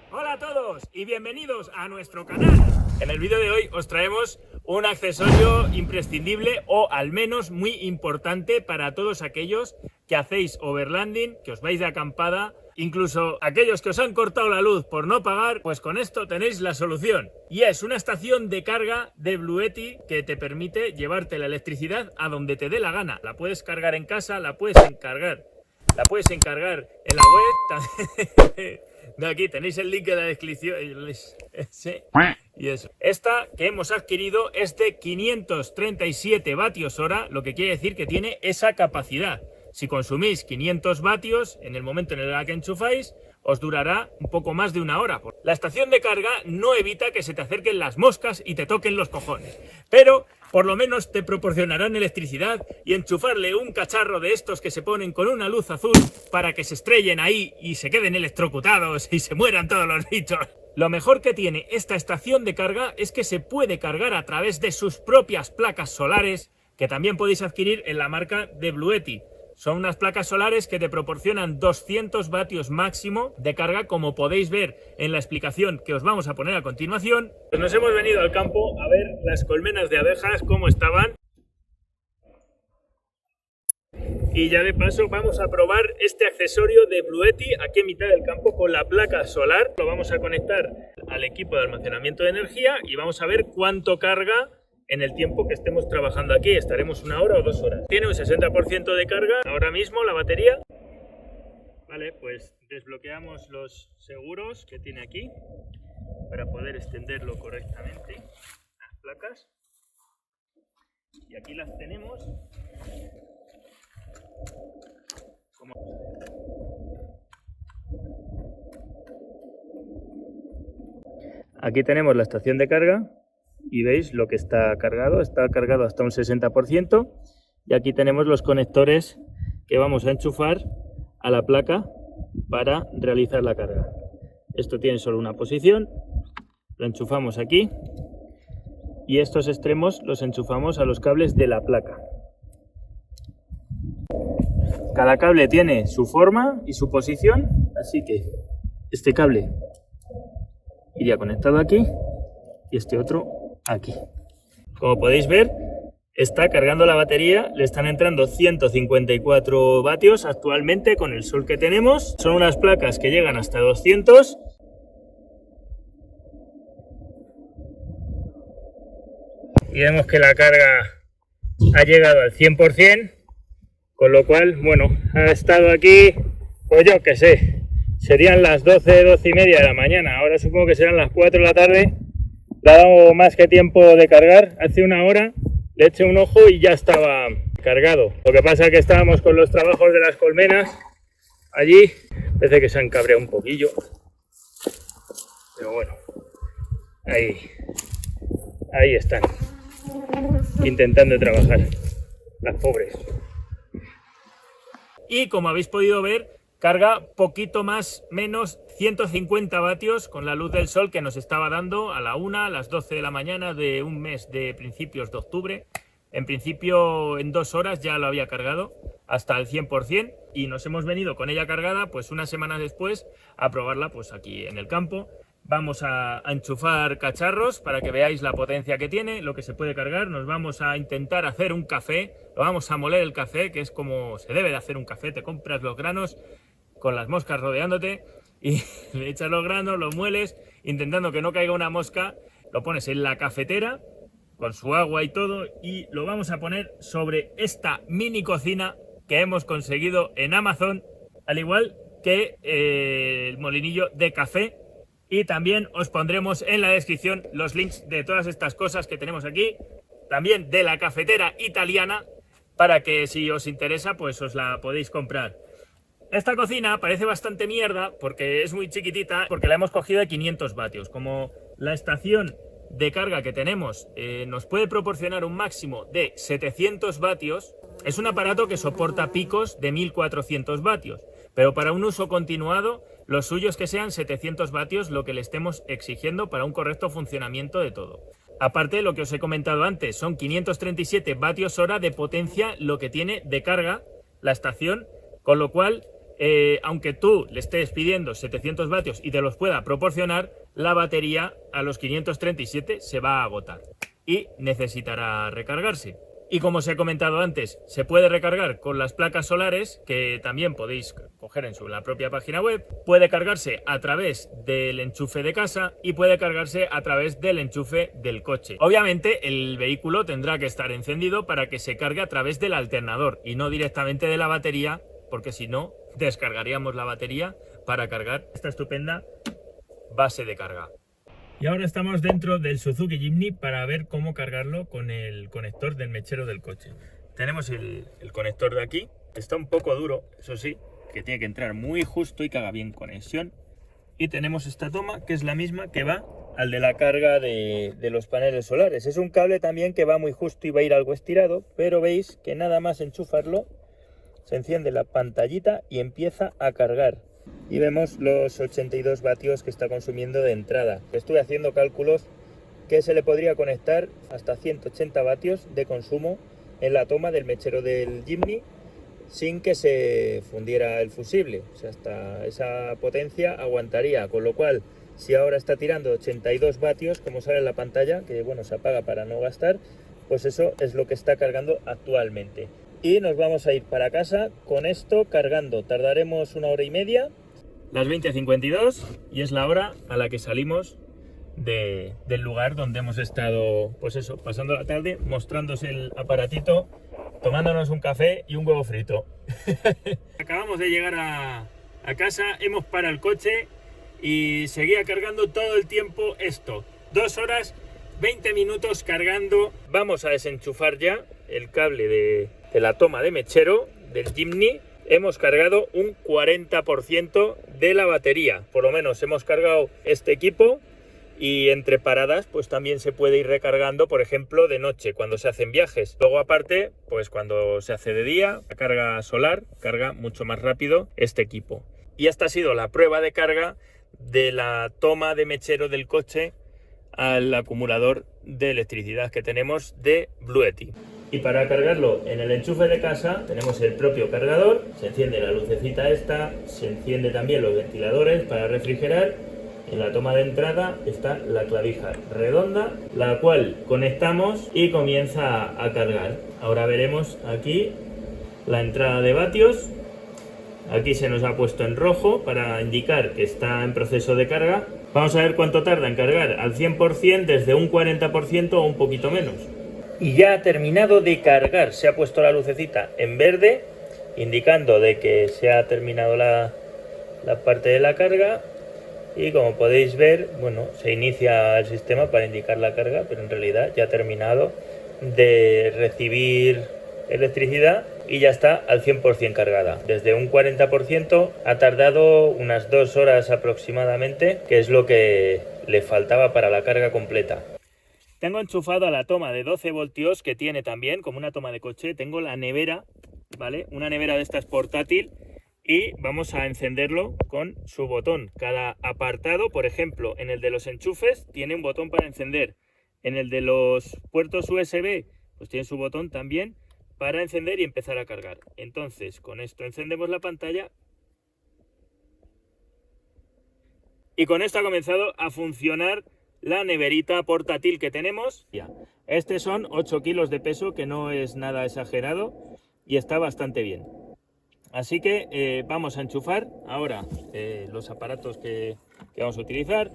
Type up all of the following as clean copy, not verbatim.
Hola a todos y bienvenidos a nuestro canal. En el vídeo de hoy os traemos un accesorio imprescindible o al menos muy importante para todos aquellos que hacéis overlanding, que os vais de acampada, incluso aquellos que os han cortado la luz por no pagar, pues con esto tenéis la solución. Y es una estación de carga de Bluetti que te permite llevarte la electricidad a donde te dé la gana. La puedes cargar en casa, la puedes encargar en la web. No, aquí tenéis el link en la descripción. Y eso. Esta que hemos adquirido es de 537 vatios hora, lo que quiere decir que tiene esa capacidad. Si consumís 500 vatios, en el momento en el que enchufáis, os durará un poco más de una hora. La estación de carga no evita que se te acerquen las moscas y te toquen los cojones, pero por lo menos te proporcionarán electricidad, y enchufarle un cacharro de estos que se ponen con una luz azul para que se estrellen ahí y se queden electrocutados y se mueran todos los bichos. Lo mejor que tiene esta estación de carga es que se puede cargar a través de sus propias placas solares, que también podéis adquirir en la marca de Bluetti. Son unas placas solares que te proporcionan 200 vatios máximo de carga, como podéis ver en la explicación que os vamos a poner a continuación. Pues nos hemos venido al campo a ver las colmenas de abejas, cómo estaban. Y ya de paso vamos a probar este accesorio de Bluetti aquí en mitad del campo con la placa solar. Lo vamos a conectar al equipo de almacenamiento de energía y vamos a ver cuánto carga en el tiempo que estemos trabajando aquí. Estaremos 1 hora o 2 horas. Tiene un 60% de carga ahora mismo la batería. Vale, pues desbloqueamos los seguros que tiene aquí para poder extenderlo correctamente, las placas. Y aquí las tenemos. Aquí tenemos la estación de carga. Y veis lo que está cargado hasta un 60%, y aquí tenemos los conectores que vamos a enchufar a la placa para realizar la carga. Esto tiene solo una posición, lo enchufamos aquí y estos extremos los enchufamos a los cables de la placa. Cada cable tiene su forma y su posición, así que este cable iría conectado aquí y este otro aquí. Como podéis ver, está cargando la batería, le están entrando 154 vatios actualmente con el sol que tenemos. Son unas placas que llegan hasta 200. Y vemos que la carga ha llegado al 100%, con lo cual, bueno, ha estado aquí, pues yo qué sé, serían las 12 y media de la mañana, ahora supongo que serán las 4 de la tarde. Le ha dado más que tiempo de cargar. Hace 1 hora le eché un ojo y ya estaba cargado. Lo que pasa es que estábamos con los trabajos de las colmenas allí. Parece que se han cabreado un poquillo, pero bueno, ahí están, intentando trabajar, las pobres. Y como habéis podido ver, carga poquito más, menos 150 vatios con la luz del sol que nos estaba dando a la 1, a las 12 de la mañana de un mes de principios de octubre. En principio en 2 horas ya lo había cargado hasta el 100%, y nos hemos venido con ella cargada pues 1 semana después a probarla pues aquí en el campo. Vamos a enchufar cacharros para que veáis la potencia que tiene, lo que se puede cargar. Nos vamos a intentar hacer un café, lo vamos a moler el café, que es como se debe de hacer un café. Te compras los granos con las moscas rodeándote y le echas los granos, los mueles, intentando que no caiga una mosca, lo pones en la cafetera con su agua y todo, y lo vamos a poner sobre esta mini cocina que hemos conseguido en Amazon, al igual que el molinillo de café. Y también os pondremos en la descripción los links de todas estas cosas que tenemos aquí, también de la cafetera italiana, para que si os interesa pues os la podéis comprar. Esta cocina parece bastante mierda porque es muy chiquitita, porque la hemos cogido de 500 vatios. Como la estación de carga que tenemos nos puede proporcionar un máximo de 700 vatios, es un aparato que soporta picos de 1400 vatios, pero para un uso continuado lo suyo es que sean 700 vatios lo que le estemos exigiendo para un correcto funcionamiento de todo. Aparte, lo que os he comentado antes, son 537 vatios hora de potencia lo que tiene de carga la estación, con lo cual aunque tú le estés pidiendo 700 vatios y te los pueda proporcionar, la batería a los 537 se va a agotar y necesitará recargarse. Y como os he comentado antes, se puede recargar con las placas solares, que también podéis coger en la propia página web. Puede cargarse a través del enchufe de casa y puede cargarse a través del enchufe del coche. Obviamente el vehículo tendrá que estar encendido para que se cargue a través del alternador y no directamente de la batería, porque si no, descargaríamos la batería para cargar esta estupenda base de carga. Y ahora estamos dentro del Suzuki Jimny para ver cómo cargarlo con el conector del mechero del coche. Tenemos el conector de aquí, está un poco duro, eso sí, que tiene que entrar muy justo y que haga bien conexión. Y tenemos esta toma, que es la misma que va al de la carga de los paneles solares. Es un cable también que va muy justo y va a ir algo estirado, pero veis que nada más enchufarlo, se enciende la pantallita y empieza a cargar. Y vemos los 82 vatios que está consumiendo de entrada. Estuve haciendo cálculos que se le podría conectar hasta 180 vatios de consumo en la toma del mechero del Jimny sin que se fundiera el fusible. O sea, hasta esa potencia aguantaría, con lo cual si ahora está tirando 82 vatios, como sale en la pantalla, que bueno, se apaga para no gastar, pues eso es lo que está cargando actualmente. Y nos vamos a ir para casa con esto cargando. Tardaremos 1 hora y media. Las 20:52 y es la hora a la que salimos del lugar donde hemos estado, pues eso, pasando la tarde, mostrándose el aparatito, tomándonos un café y un huevo frito. Acabamos de llegar a casa, hemos parado el coche y seguía cargando todo el tiempo esto. 2 horas, 20 minutos cargando. Vamos a desenchufar ya el cable de la toma de mechero del Jimny. Hemos cargado un 40% de la batería, por lo menos hemos cargado este equipo, y entre paradas pues también se puede ir recargando, por ejemplo de noche cuando se hacen viajes. Luego aparte, pues cuando se hace de día, la carga solar carga mucho más rápido este equipo. Y esta ha sido la prueba de carga de la toma de mechero del coche al acumulador de electricidad que tenemos de Bluetti. Y para cargarlo en el enchufe de casa tenemos el propio cargador, se enciende la lucecita esta, se enciende también los ventiladores para refrigerar. En la toma de entrada está la clavija redonda, la cual conectamos y comienza a cargar. Ahora veremos aquí la entrada de vatios. Aquí se nos ha puesto en rojo para indicar que está en proceso de carga. Vamos a ver cuánto tarda en cargar al 100%, desde un 40% o un poquito menos. Y ya ha terminado de cargar, se ha puesto la lucecita en verde, indicando de que se ha terminado la parte de la carga. Y como podéis ver, bueno, se inicia el sistema para indicar la carga, pero en realidad ya ha terminado de recibir electricidad y ya está al 100% cargada. Desde un 40% ha tardado unas 2 horas aproximadamente, que es lo que le faltaba para la carga completa. Tengo enchufado a la toma de 12 voltios que tiene también, como una toma de coche. Tengo la nevera, ¿vale? Una nevera de estas portátil, y vamos a encenderlo con su botón. Cada apartado, por ejemplo, en el de los enchufes tiene un botón para encender. En el de los puertos USB, pues tiene su botón también para encender y empezar a cargar. Entonces, con esto encendemos la pantalla. Y con esto ha comenzado a funcionar la neverita portátil que tenemos. Este son 8 kilos de peso, que no es nada exagerado y está bastante bien. Así que vamos a enchufar ahora los aparatos que vamos a utilizar.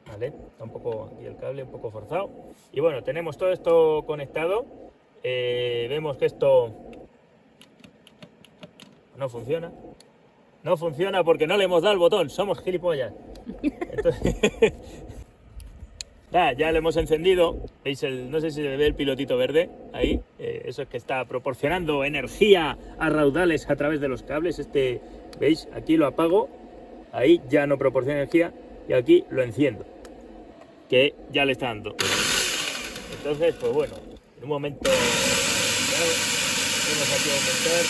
Vale, está un poco aquí el cable un poco forzado. Y bueno, tenemos todo esto conectado. Vemos que esto no funciona. No funciona porque no le hemos dado el botón, somos gilipollas. Entonces, ya le hemos encendido. ¿Veis? No sé si se ve el pilotito verde ahí. Eso es que está proporcionando energía a raudales a través de los cables. ¿Veis? Aquí lo apago. Ahí ya no proporciona energía. Y aquí lo enciendo, que ya le está dando. Entonces, pues bueno, en un momento vamos aquí a aumentar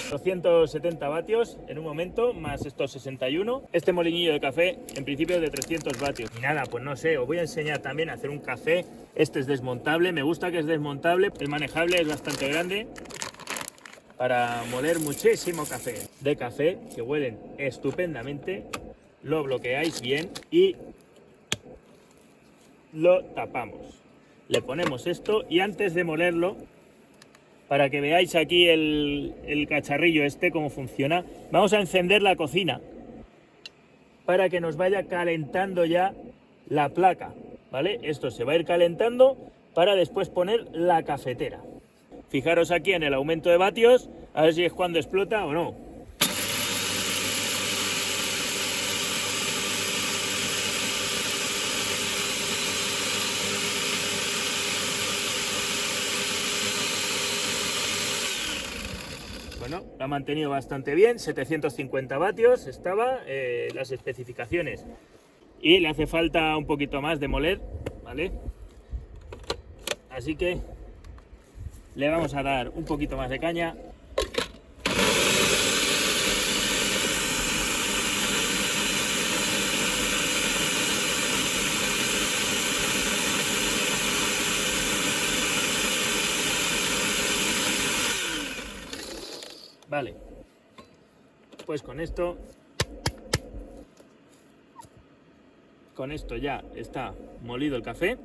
270 vatios en un momento, más estos 61. Este molinillo de café en principio es de 300 vatios. Y nada, pues no sé, os voy a enseñar también a hacer un café. Este es desmontable, me gusta que es desmontable, es manejable, es bastante grande. para moler muchísimo café. De café que huelen estupendamente, lo bloqueáis bien y lo tapamos. Le ponemos esto y antes de molerlo, para que veáis aquí el cacharrillo este cómo funciona, vamos a encender la cocina para que nos vaya calentando ya la placa, ¿vale? Esto se va a ir calentando para después poner la cafetera. Fijaros aquí en el aumento de vatios, a ver si es cuando explota o no. Bueno, lo ha mantenido bastante bien, 750 vatios estaba, las especificaciones. Y le hace falta un poquito más de moler, ¿vale? Así que le vamos a dar un poquito más de caña. Vale, pues con esto ya está molido el café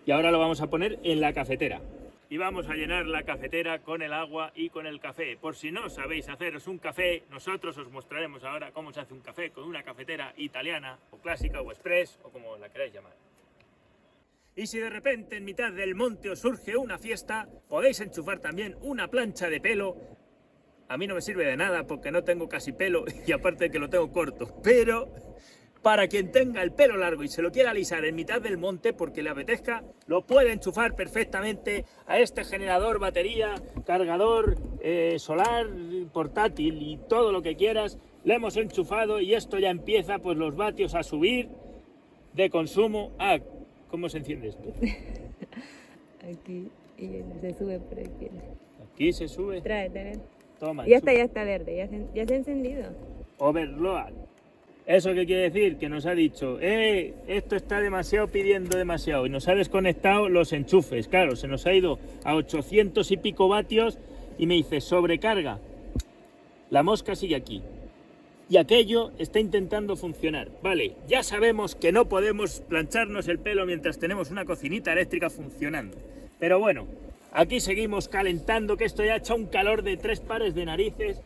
y ahora lo vamos a poner en la cafetera y vamos a llenar la cafetera con el agua y con el café. Por si no sabéis haceros un café, nosotros os mostraremos ahora cómo se hace un café con una cafetera italiana o clásica o express o como la queráis llamar. Y si de repente en mitad del monte os surge una fiesta, podéis enchufar también una plancha de pelo. A mí no me sirve de nada porque no tengo casi pelo y aparte de que lo tengo corto. Pero para quien tenga el pelo largo y se lo quiera alisar en mitad del monte porque le apetezca, lo puede enchufar perfectamente a este generador, batería, cargador, solar, portátil y todo lo que quieras. Le hemos enchufado y esto ya empieza pues los vatios a subir de consumo a... ¿Cómo se enciende esto? Aquí, y se sube por aquí. Aquí se sube. Trae. Toma. Ya está verde, ya se ha encendido. Overload. ¿Eso qué quiere decir? Que nos ha dicho, esto está demasiado, pidiendo demasiado, y nos ha desconectado los enchufes. Claro, se nos ha ido a 800 y pico vatios y me dice, sobrecarga. La mosca sigue aquí. Y aquello está intentando funcionar. Vale, ya sabemos que no podemos plancharnos el pelo mientras tenemos una cocinita eléctrica funcionando. Pero bueno, aquí seguimos calentando, que esto ya ha hecho un calor de 3 pares de narices.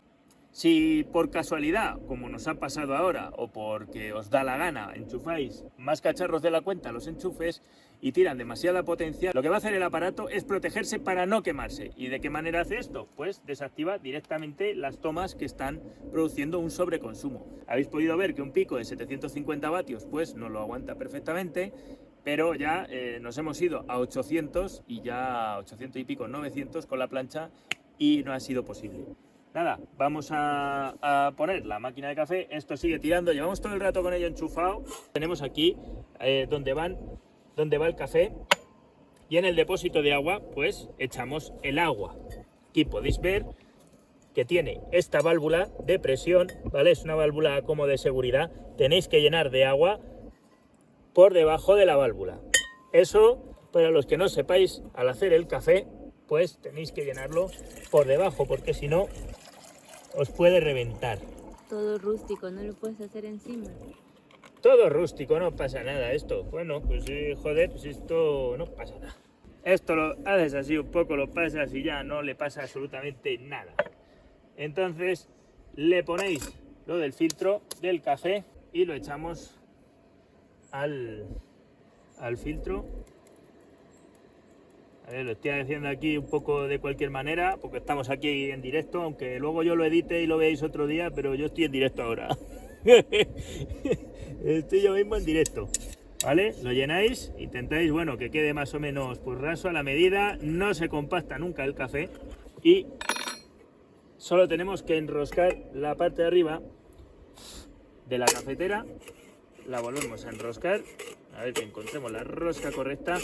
Si por casualidad, como nos ha pasado ahora, o porque os da la gana, enchufáis más cacharros de la cuenta los enchufes y tiran demasiada potencia, lo que va a hacer el aparato es protegerse para no quemarse. ¿Y de qué manera hace esto? Pues desactiva directamente las tomas que están produciendo un sobreconsumo. Habéis podido ver que un pico de 750 vatios pues no lo aguanta perfectamente, pero ya nos hemos ido a 800 y ya 800 y pico, 900 con la plancha y no ha sido posible. Nada, vamos a poner la máquina de café, esto sigue tirando, llevamos todo el rato con ello enchufado. Tenemos aquí donde va el café y en el depósito de agua pues echamos el agua. Aquí podéis ver que tiene esta válvula de presión, ¿vale? Es una válvula como de seguridad, tenéis que llenar de agua por debajo de la válvula. Eso, para los que no sepáis, al hacer el café, pues tenéis que llenarlo por debajo, porque si no, os puede reventar. Todo rústico, no lo puedes hacer encima. Todo rústico, no pasa nada esto. Bueno, pues joder, pues esto no pasa nada. Esto lo haces así un poco, lo pasas y ya no le pasa absolutamente nada. Entonces, le ponéis lo del filtro del café y lo echamos al filtro. A ver, lo estoy haciendo aquí un poco de cualquier manera, porque estamos aquí en directo, aunque luego yo lo edite y lo veáis otro día, pero yo estoy en directo ahora. Estoy yo mismo en directo, ¿vale? Lo llenáis, intentáis, bueno, que quede más o menos pues raso a la medida, no se compacta nunca el café y solo tenemos que enroscar la parte de arriba de la cafetera, la volvemos a enroscar, a ver que encontremos la rosca correcta.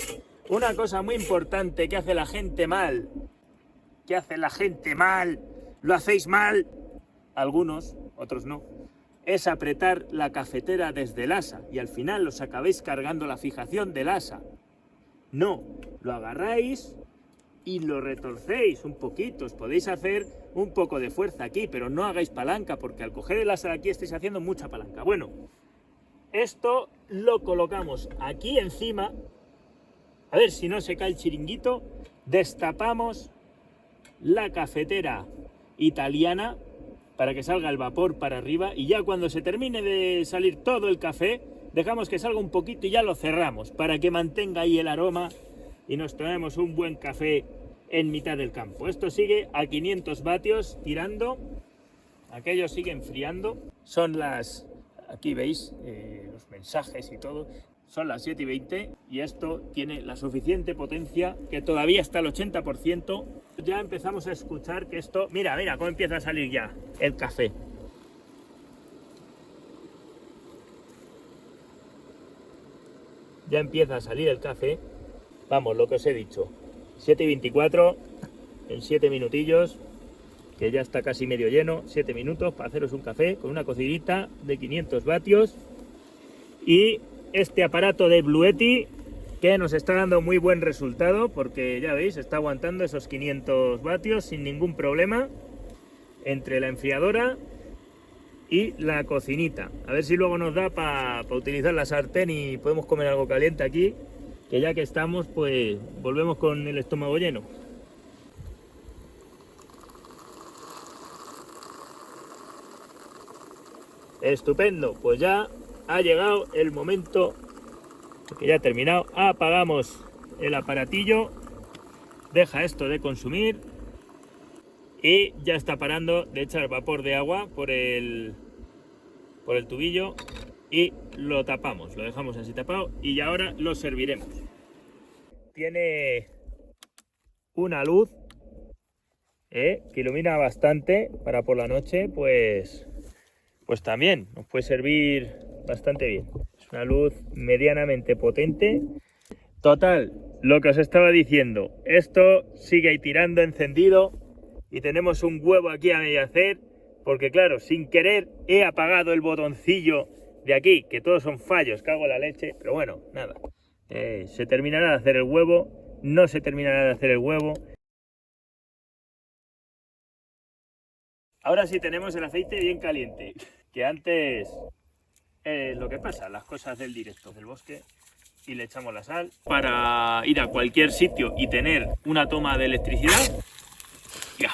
Una cosa muy importante que hace la gente mal, lo hacéis mal, algunos, otros no, es apretar la cafetera desde el asa y al final os acabáis cargando la fijación del asa. No, lo agarráis y lo retorcéis un poquito. Os podéis hacer un poco de fuerza aquí, pero no hagáis palanca, porque al coger el asa de aquí estáis haciendo mucha palanca. Bueno, esto lo colocamos aquí encima, a ver si no se cae el chiringuito. Destapamos la cafetera italiana para que salga el vapor para arriba, y ya cuando se termine de salir todo el café, dejamos que salga un poquito y ya lo cerramos para que mantenga ahí el aroma y nos traemos un buen café en mitad del campo. Esto sigue a 500 vatios tirando, aquello sigue enfriando. Son las, aquí veis los mensajes y todo, son las 7:20 y esto tiene la suficiente potencia que todavía está al 80%. Ya empezamos a escuchar que esto, mira cómo empieza a salir ya el café. Ya empieza a salir el café. Vamos, lo que os he dicho, 7:24, en 7 minutillos, que ya está casi medio lleno, 7 minutos para haceros un café con una cocinita de 500 vatios y este aparato de Bluetti que nos está dando muy buen resultado, porque ya veis, está aguantando esos 500 vatios sin ningún problema entre la enfriadora y la cocinita. A ver si luego nos da para utilizar la sartén y podemos comer algo caliente aquí, que ya que estamos, pues volvemos con el estómago lleno. Estupendo, pues ya ha llegado el momento, que ya ha terminado. Apagamos el aparatillo, deja esto de consumir y ya está parando de echar vapor de agua por el tubillo y lo tapamos, lo dejamos así tapado y ahora lo serviremos. Tiene una luz que ilumina bastante para por la noche, pues también nos puede servir bastante bien. Es una luz medianamente potente. Total, lo que os estaba diciendo, esto sigue ahí tirando encendido y tenemos un huevo aquí a medio hacer, porque claro, sin querer he apagado el botoncillo de aquí, que todos son fallos, cago en la leche, pero bueno, nada. Se terminará de hacer el huevo, no se terminará de hacer el huevo. Ahora sí tenemos el aceite bien caliente, que antes lo que pasa, las cosas del directo, del bosque, y le echamos la sal. Para ir a cualquier sitio y tener una toma de electricidad, ya,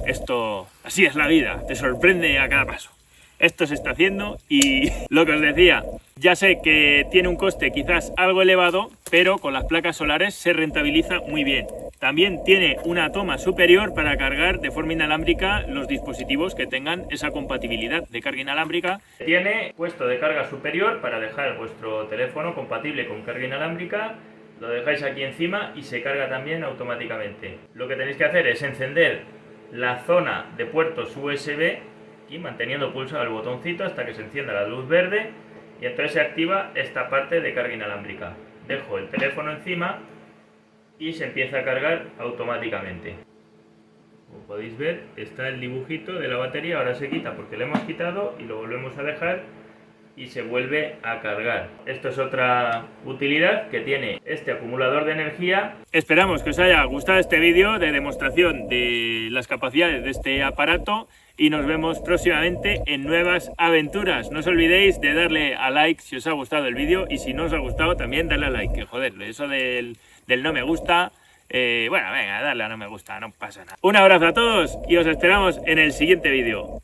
esto, así es la vida, te sorprende a cada paso. Esto se está haciendo y lo que os decía, ya sé que tiene un coste quizás algo elevado, pero con las placas solares se rentabiliza muy bien. También tiene una toma superior para cargar de forma inalámbrica los dispositivos que tengan esa compatibilidad de carga inalámbrica. Tiene puesto de carga superior para dejar vuestro teléfono compatible con carga inalámbrica. Lo dejáis aquí encima y se carga también automáticamente. Lo que tenéis que hacer es encender la zona de puertos USB y manteniendo pulsado el botoncito hasta que se encienda la luz verde y entonces se activa esta parte de carga inalámbrica. Dejo el teléfono encima y se empieza a cargar automáticamente. Como podéis ver, está el dibujito de la batería, ahora se quita porque le hemos quitado y lo volvemos a dejar y se vuelve a cargar. Esto es otra utilidad que tiene este acumulador de energía. Esperamos que os haya gustado este vídeo de demostración de las capacidades de este aparato y nos vemos próximamente en nuevas aventuras. No os olvidéis de darle a like si os ha gustado el vídeo y si no os ha gustado también darle a like, que joder, eso del no me gusta, bueno, venga, darle a no me gusta, no pasa nada. Un abrazo a todos y os esperamos en el siguiente vídeo.